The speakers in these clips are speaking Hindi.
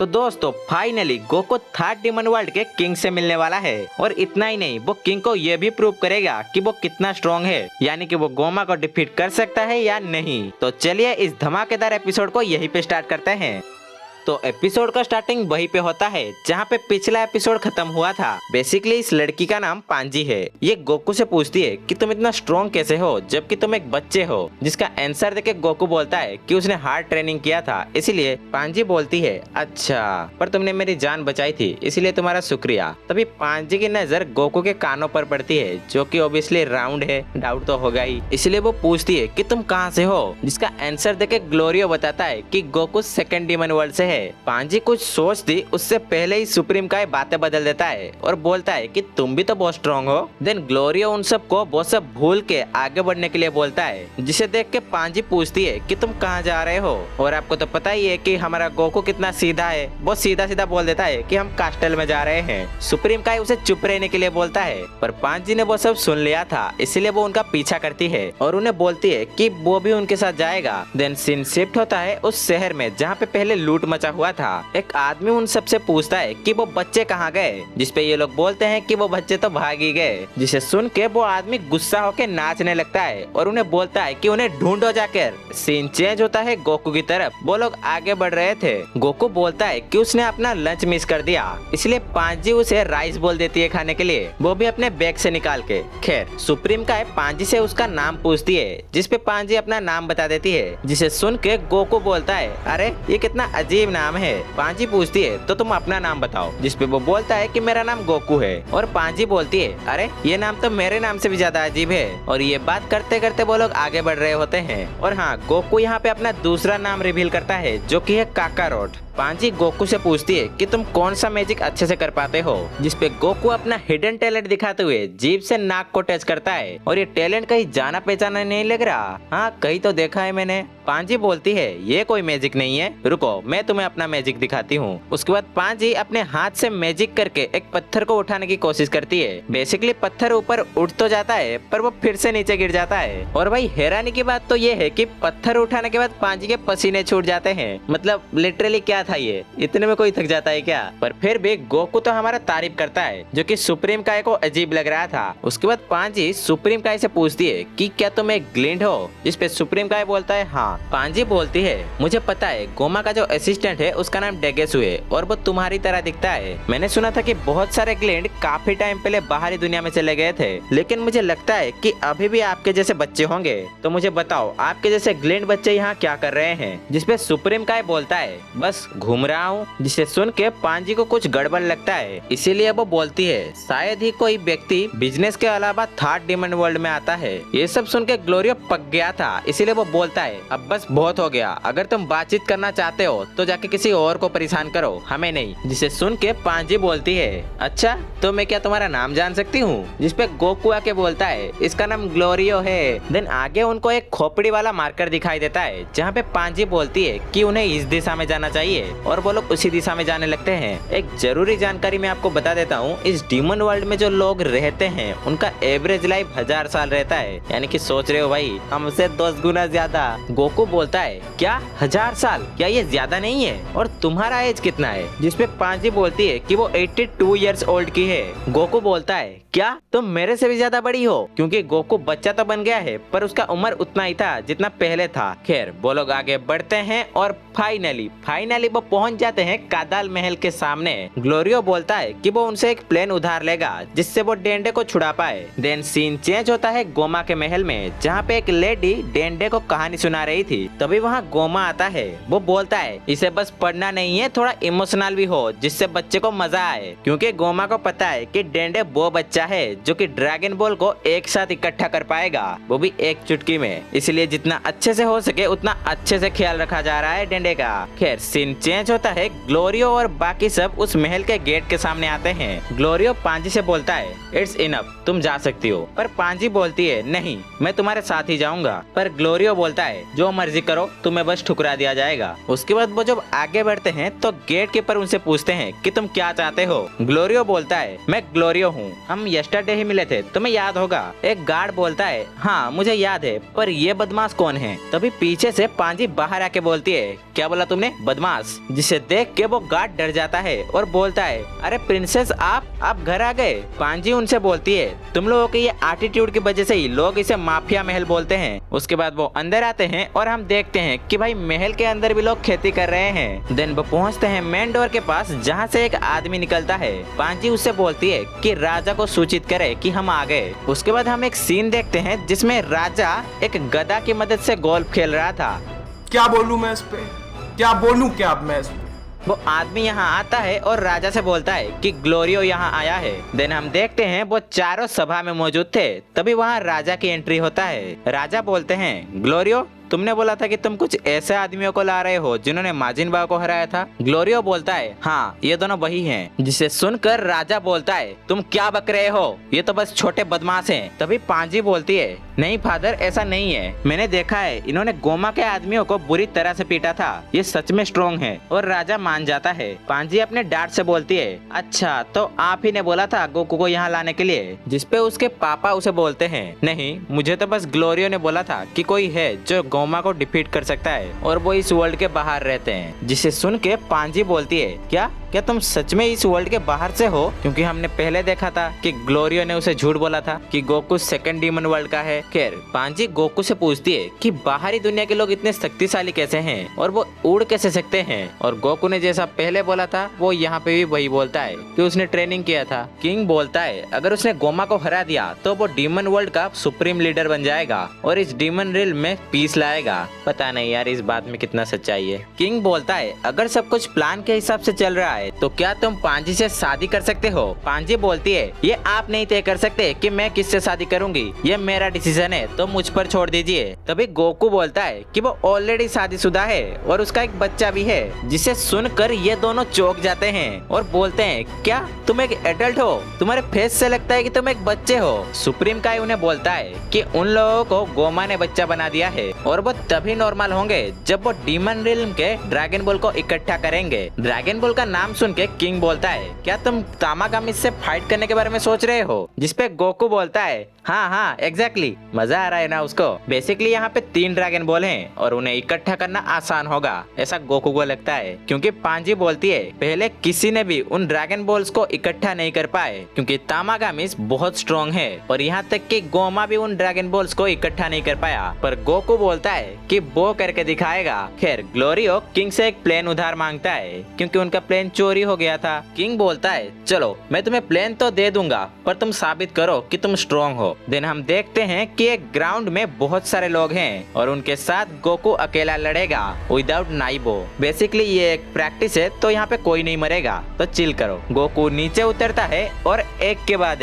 तो दोस्तों finally Goku third demon world के किंग से मिलने वाला है और इतना ही नहीं वो किंग को ये भी प्रूव करेगा कि वो कितना स्ट्रॉन्ग है, यानी कि वो गोमा को डिफीट कर सकता है या नहीं। तो चलिए इस धमाकेदार एपिसोड को यहीं पे स्टार्ट करते हैं। तो एपिसोड का स्टार्टिंग वहीं पे होता है जहाँ पे पिछला एपिसोड खत्म हुआ था। बेसिकली इस लड़की का नाम पांजी है। ये गोकू से पूछती है कि तुम इतना स्ट्रॉन्ग कैसे हो जबकि तुम एक बच्चे हो, जिसका आंसर देके गोकू बोलता है कि उसने हार्ड ट्रेनिंग किया था इसीलिए। पांजी बोलती है अच्छा, पर तुमने मेरी जान बचाई थी इसलिए तुम्हारा शुक्रिया। तभी पांजी की नजर गोकू के कानों पर पड़ती है जो कि ओबियसली राउंड है, डाउट तो होगा ही, इसलिए वो पूछती है कि तुम कहाँ से हो, जिसका आंसर देके ग्लोरियो बताता है कि गोकू सेकंड डीमन वर्ल्ड से है। पांजी कुछ सोचती उससे पहले ही सुप्रीम काय बातें बदल देता है और बोलता है कि तुम भी तो बहुत स्ट्रॉन्ग हो। देन ग्लोरियो उन सबको वो सब भूल के आगे बढ़ने के लिए बोलता है, जिसे देख के पांजी पूछती है कि तुम कहाँ जा रहे हो। और आपको तो पता ही है कि हमारा गोकू कितना सीधा है, वो सीधा सीधा बोल देता है कि हम कास्टल में जा रहे हैं। सुप्रीम काय उसे चुप रहने के लिए बोलता है, पर पांजी ने वो सब सुन लिया था इसलिए वो उनका पीछा करती है और उन्हें बोलती है कि वो भी उनके साथ जाएगा। देन सीन शिफ्ट होता है उस शहर में जहाँ पे पहले लूट मचा हुआ था। एक आदमी उन सबसे पूछता है कि वो बच्चे कहाँ गए, जिसपे ये लोग बोलते हैं कि वो बच्चे तो भाग ही गए। जिसे सुन के वो आदमी गुस्सा होकर नाचने लगता है और उन्हें बोलता है कि उन्हें ढूंढो जाकर। सीन चेंज होता है गोकू की तरफ। वो लोग आगे बढ़ रहे थे। गोकू बोलता है कि उसने अपना लंच मिस कर दिया, इसलिए पांजी उसे राइस बोल देती है खाने के लिए, वो भी अपने बैग से निकाल के। खैर सुप्रीम काय पांजी से उसका नाम पूछती है, जिसपे पांजी अपना नाम बता देती है, जिसे सुन के गोकू बोलता है अरे ये कितना अजीब नाम है। पांजी पूछती है तो तुम अपना नाम बताओ, जिसपे वो बोलता है कि मेरा नाम गोकू है। और पांजी बोलती है अरे ये नाम तो मेरे नाम से भी ज्यादा अजीब है। और ये बात करते करते वो लोग आगे बढ़ रहे होते हैं। और हाँ, गोकू यहाँ पे अपना दूसरा नाम रिवील करता है जो कि है काकारोट। पांजी गोकू से पूछती है कि तुम कौन सा मैजिक अच्छे से कर पाते हो, जिसपे गोकू अपना हिडन टैलेंट दिखाते हुए जीभ से नाक को टच करता है। और ये टैलेंट कहीं जाना पहचाना नहीं लग रहा, हाँ कहीं तो देखा है मैंने। पांजी बोलती है ये कोई मैजिक नहीं है, रुको मैं तुम्हें अपना मैजिक दिखाती हूँ। उसके बाद पांजी अपने हाथ से मैजिक करके एक पत्थर को उठाने की कोशिश करती है। बेसिकली पत्थर ऊपर उठ तो जाता है पर वो फिर से नीचे गिर जाता है। और भाई हैरानी की बात तो ये है कि पत्थर उठाने के बाद पांजी के पसीने छूट जाते हैं। मतलब लिटरली क्या था ये, इतने में कोई थक जाता है क्या। पर फिर भी गोकू तो हमारा तारीफ करता है, जो कि सुप्रीम काय को अजीब लग रहा था। उसके बाद पांजी सुप्रीम काय से पूछती है कि क्या तुम एक ग्लिंड हो, जिसपे सुप्रीम काय बोलता है हाँ। पांजी बोलती है मुझे पता है गोमा का जो असिस्टेंट है उसका नाम डेगेसु है और वो तुम्हारी तरह दिखता है। मैंने सुना था कि बहुत सारे ग्लिंड काफी टाइम पहले बाहरी दुनिया में चले गए थे, लेकिन मुझे लगता है कि अभी भी आपके जैसे बच्चे होंगे। तो मुझे बताओ आपके जैसे ग्लिंड बच्चे यहाँ क्या कर रहे हैं, जिसपे सुप्रीम काय बोलता है बस घूम रहा हूँ। जिसे सुन के पांजी को कुछ गड़बड़ लगता है, इसीलिए वो बोलती है शायद ही कोई व्यक्ति बिजनेस के अलावा थर्ड डीमन वर्ल्ड में आता है। ये सब सुन के ग्लोरियो पक गया था, इसीलिए वो बोलता है अब बस बहुत हो गया, अगर तुम बातचीत करना चाहते हो तो जाके किसी और को परेशान करो, हमें नहीं। जिसे सुन के पांजी बोलती है अच्छा तो मैं क्या तुम्हारा नाम जान सकती हूँ, जिसपे गोकू आके बोलता है इसका नाम ग्लोरियो है। देन आगे उनको एक खोपड़ी वाला मार्कर दिखाई देता है जहाँ पे पांजी बोलती है कि उन्हें इस दिशा में जाना चाहिए और वो लोग उसी दिशा में जाने लगते हैं। एक जरूरी जानकारी मैं आपको बता देता हूँ, इस डीमन वर्ल्ड में जो लोग रहते हैं उनका एवरेज लाइफ 1000 साल रहता है, यानी कि सोच रहे हो भाई हमसे 10 गुना ज्यादा। गोकू बोलता है क्या 1000 साल, क्या ये ज्यादा नहीं है, और तुम्हारा एज कितना है, जिसपे पांजी बोलती है कि वो 82 इयर्स ओल्ड की है। गोकू बोलता है क्या तुम मेरे से भी ज्यादा बड़ी हो, क्योंकि गोकू बच्चा तो बन गया है पर उसका उम्र उतना ही था जितना पहले था। खैर वो लोग आगे बढ़ते हैं और फाइनली वो पहुंच जाते हैं कादाल महल के सामने। ग्लोरियो बोलता है कि वो उनसे एक प्लेन उधार लेगा जिससे वो डेंडे को छुड़ा पाए। देन सीन चेंज होता है गोमा के महल में, जहाँ पे एक लेडी डेंडे को कहानी सुना रही थी। तभी वहाँ गोमा आता है। वो बोलता है इसे बस पढ़ना नहीं है, थोड़ा इमोशनल भी हो जिससे बच्चे को मजा आए, क्योंकि गोमा को पता है कि डेंडे वो बच्चा है जो कि ड्रैगन बॉल को एक साथ इकट्ठा कर पाएगा, वो भी एक चुटकी में। इसलिए जितना अच्छे से हो सके उतना अच्छे से ख्याल रखा जा रहा है डेंडे का। खैर सीन चेंज होता है, ग्लोरियो और बाकी सब उस महल के गेट के सामने आते हैं। ग्लोरियो पांजी से बोलता है इट्स इनफ, तुम जा सकती हो। पर पांजी बोलती है नहीं मैं तुम्हारे साथ ही जाऊंगा। पर ग्लोरियो बोलता है जो मर्जी करो, तुम्हें बस ठुकरा दिया जाएगा। उसके बाद वो जब आगे बढ़ते हैं तो गेट कीपर उनसे पूछते हैं कि तुम क्या चाहते हो। ग्लोरियो बोलता है मैं ग्लोरियो हूँ, हम यस्टरडे ही मिले थे, तुम्हें याद होगा। एक गार्ड बोलता है हाँ मुझे याद है, पर ये बदमाश कौन है? तभी पीछे से पांजी बाहर आके बोलती है क्या बोला तुमने, बदमाश? जिसे देख के वो गार्ड डर जाता है और बोलता है अरे प्रिंसेस आप घर आ गए। पांजी उनसे बोलती है तुम लोगों के ये एटीट्यूड की वजह से ही लोग इसे माफिया महल बोलते हैं। उसके बाद वो अंदर आते हैं और हम देखते हैं कि भाई महल के अंदर भी लोग खेती कर रहे हैं। देन वो पहुंचते हैं मेन डोर के पास जहां से एक आदमी निकलता है। पांजी उससे बोलती है कि राजा को सूचित करे कि हम आ गए। उसके बाद हम एक सीन देखते हैं जिसमें राजा एक गदा की मदद से गोल्फ खेल रहा था। क्या बोलूं मैं इस पे, क्या बोलूं क्या अब मैं इस पे? वो आदमी यहाँ आता है और राजा से बोलता है कि ग्लोरियो यहाँ आया है। देन हम देखते हैं वो चारों सभा में मौजूद थे। तभी वहाँ राजा की एंट्री होता है। राजा बोलते हैं ग्लोरियो तुमने बोला था कि तुम कुछ ऐसे आदमियों को ला रहे हो जिन्होंने माजिन बाव को हराया था। ग्लोरियो बोलता है हाँ ये दोनों वही हैं। जिसे सुनकर राजा बोलता है तुम क्या बक रहे हो, ये तो बस छोटे बदमाश हैं। तभी पांजी बोलती है नहीं फादर ऐसा नहीं है, मैंने देखा है इन्होंने गोमा के आदमियों को बुरी तरह से पीटा था, ये सच में स्ट्रॉन्ग है। और राजा मान जाता है। पांजी अपने डार्ट से बोलती है अच्छा तो आप ही ने बोला था गोकू को यहाँ लाने के लिए? जिसपे उसके पापा उसे बोलते हैं नहीं मुझे तो बस ग्लोरियो ने बोला था कि कोई है जो गोमा को डिफीट कर सकता है और वो इस वर्ल्ड के बाहर रहते हैं। जिसे सुन के पांजी बोलती है क्या तुम सच में इस वर्ल्ड के बाहर से हो? क्योंकि हमने पहले देखा था कि ग्लोरियो ने उसे झूठ बोला था कि गोकू सेकंड डीमन वर्ल्ड का है। खैर पांजी गोकू से पूछती है कि बाहरी दुनिया के लोग इतने शक्तिशाली कैसे हैं और वो उड़ कैसे सकते हैं? और गोकू ने जैसा पहले बोला था वो यहाँ पे भी वही बोलता है कि उसने ट्रेनिंग किया था। किंग बोलता है अगर उसने गोमा को हरा दिया तो वो डीमन वर्ल्ड का सुप्रीम लीडर बन जाएगा और इस डीमन रिल्म में पीस लाएगा। पता नहीं यार इस बात में कितना सच्चाई है। किंग बोलता है अगर सब कुछ प्लान के हिसाब से चल रहा है तो क्या तुम पांजी से शादी कर सकते हो? पांजी बोलती है ये आप नहीं तय कर सकते कि मैं किससे शादी करूंगी, ये मेरा डिसीजन है तो मुझ पर छोड़ दीजिए। तभी गोकू बोलता है कि वो ऑलरेडी शादीशुदा है और उसका एक बच्चा भी है। जिसे सुनकर ये दोनों चौंक जाते हैं और बोलते हैं क्या तुम एक एडल्ट हो, तुम्हारे फेस से लगता है कि तुम एक बच्चे हो। सुप्रीम काई उन्हें बोलता है कि उन लोगों को गोमा ने बच्चा बना दिया है और वो तभी नॉर्मल होंगे जब वो डीमन रिल्म के ड्रैगन बॉल को इकट्ठा करेंगे। ड्रैगन बॉल का नाम सुन के किंग बोलता है क्या तुम तामागामी से फाइट करने के बारे में सोच रहे हो? जिसपे गोकू बोलता है हाँ एग्जैक्टली, मजा आ रहा है ना उसको। बेसिकली यहाँ पे 3 ड्रैगन बॉल हैं और उन्हें इकट्ठा करना आसान होगा ऐसा गोकू को लगता है। क्योंकि पांजी बोलती है पहले किसी ने भी उन ड्रैगन बॉल्स को इकट्ठा नहीं कर पाए क्योंकि तामागामिस बहुत स्ट्रॉन्ग है और यहाँ तक कि गोमा भी उन ड्रैगन बॉल्स को इकट्ठा नहीं कर पाया। पर गोकू बोलता है कि वो करके दिखाएगा। खैर ग्लोरियो किंग से एक प्लेन उधार मांगता है क्योंकि उनका प्लेन चोरी हो गया था। किंग बोलता है चलो मैं तुम्हें प्लेन तो दे दूंगा पर तुम साबित करो कि तुम स्ट्रॉन्ग हो। देन हम देखते हैं कि एक ग्राउंड में बहुत सारे लोग हैं और उनके साथ गोकू अकेला लड़ेगा विदाउट नाइबो। बेसिकली ये एक प्रैक्टिस है तो यहाँ पे कोई नहीं मरेगा तो चिल करो। गोकू नीचे उतरता है और एक के बाद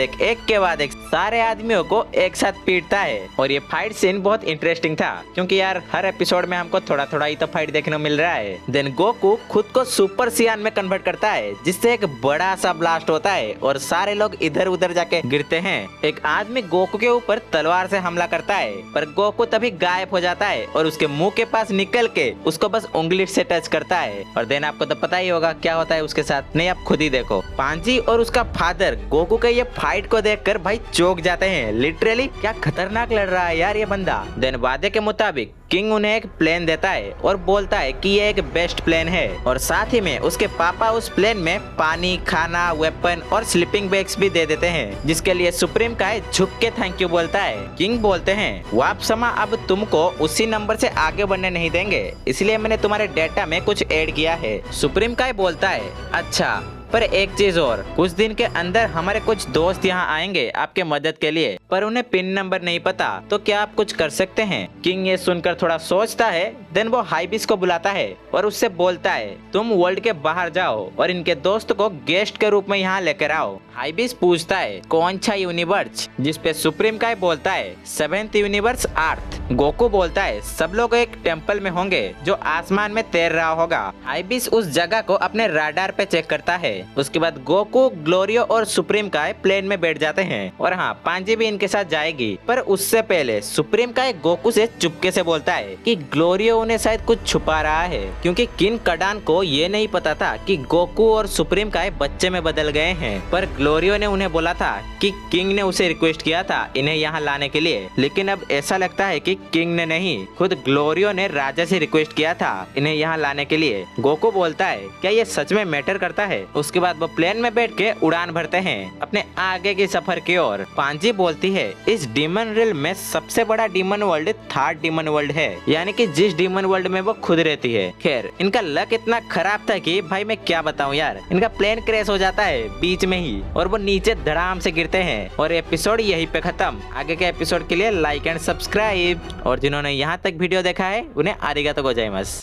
एक सारे आदमियों को एक साथ पीटता है और ये फाइट सीन बहुत इंटरेस्टिंग था क्योंकि यार हर एपिसोड में हमको थोड़ा ही तो फाइट देखने को मिल रहा है। देन गोकू खुद को सुपर सियान में कन्वर्ट करता है जिससे एक बड़ा सा ब्लास्ट होता है और सारे लोग इधर उधर जाके गिरते हैं। एक आदमी गोकू के ऊपर तलवार से हमला करता है पर गोकू तभी गायब हो जाता है और उसके मुंह के पास निकल के उसको बस उंगली से टच करता है। और देन आपको तो पता ही होगा क्या होता है उसके साथ, नहीं आप खुद ही देखो। पांजी और उसका फादर गोकू के ये फाइट को देखकर भाई चौंक जाते हैं। लिटरली क्या खतरनाक लड़ रहा है यार ये बंदा। देन वादे के मुताबिक किंग उन्हें एक प्लेन देता है और बोलता है कि ये एक बेस्ट प्लेन है और साथ ही में उसके पापा उस प्लेन में पानी, खाना, वेपन और स्लीपिंग बैग्स भी दे देते हैं जिसके लिए सुप्रीम काय झुक के थैंक यू बोलता है। किंग बोलते हैं वाप समा अब तुमको उसी नंबर से आगे बढ़ने नहीं देंगे इसलिए मैंने तुम्हारे डेटा में कुछ ऐड किया है। सुप्रीम काय बोलता है अच्छा पर एक चीज और, कुछ दिन के अंदर हमारे कुछ दोस्त यहाँ आएंगे आपके मदद के लिए पर उन्हें पिन नंबर नहीं पता तो क्या आप कुछ कर सकते हैं? किंग ये सुनकर थोड़ा सोचता है। देन वो हाइबिस को बुलाता है और उससे बोलता है तुम वर्ल्ड के बाहर जाओ और इनके दोस्त को गेस्ट के रूप में यहाँ लेकर आओ। हाइबिस पूछता है कौन सा यूनिवर्स? जिसपे सुप्रीम काय बोलता है 7th यूनिवर्स अर्थ। गोकू बोलता है सब लोग एक टेम्पल में होंगे जो आसमान में तैर रहा होगा। हाइबिस उस जगह को अपने राडार पे चेक करता है। उसके बाद गोकू, ग्लोरियो और सुप्रीम काय प्लेन में बैठ जाते हैं और हाँ पांजी भी इनके साथ जाएगी। पर उससे पहले सुप्रीम काय गोकू से चुपके से बोलता है कि ग्लोरियो उन्हें शायद कुछ छुपा रहा है, क्योंकि किन कडान को ये नहीं पता था कि गोकू और सुप्रीम काय बच्चे में बदल गए हैं। पर ग्लोरियो ने उन्हें बोला था कि किंग ने उसे रिक्वेस्ट किया था इन्हें यहाँ लाने के लिए, लेकिन अब ऐसा लगता है कि किंग ने नहीं, खुद ग्लोरियो ने राजा से रिक्वेस्ट किया था इन्हें यहाँ लाने के लिए। गोकू बोलता है क्या ये सच में मैटर करता है। उसके बाद वो प्लेन में बैठ के उड़ान भरते हैं अपने आगे के सफर की ओर। पांजी बोलती है इस डीमन रिल्म में सबसे बड़ा demon world third demon world है, यानी कि जिस डीमन वर्ल्ड में वो खुद रहती है। खैर इनका लक इतना खराब था कि भाई मैं क्या बताऊं यार, इनका प्लेन क्रैश हो जाता है बीच में ही और वो नीचे धड़ाम से गिरते हैं और एपिसोड यहीं पे खत्म। आगे के एपिसोड के लिए लाइक एंड सब्सक्राइब, और जिन्होंने यहाँ तक वीडियो देखा है उन्हें आरिगातो गोजाइमास।